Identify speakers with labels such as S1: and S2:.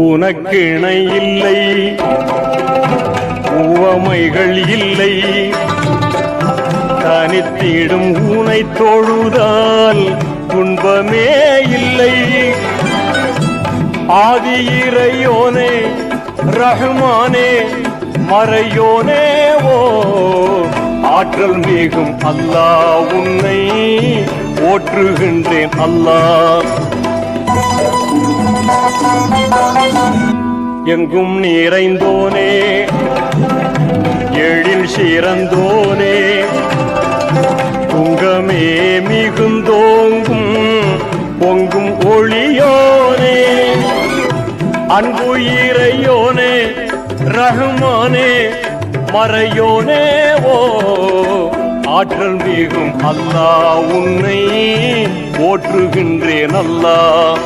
S1: உனக்கிணை இல்லை, உவமைகள் இல்லை, தனித்திடும் உனை தொழுதால் துன்பமே இல்லை. ஆதி இறையோனே ரஹ்மானே மறையோனே ஓ ஆற்றல் மிகும் அல்லாஹ் உன்னை போற்றுகின்றேன் அல்லாஹ். எங்கும் நிறைந்தோனே எழில் சிறந்தோனே துங்கமே மிகுந்தோங்கும் பொங்கும் ஒளியோனே அன்பு இறையோனே ரஹ்மானே மறையோனே ஓ ஆற்றல் மிகும் அல்லாஹ் உன்னை போற்றுகின்றேன் அல்லாஹ்.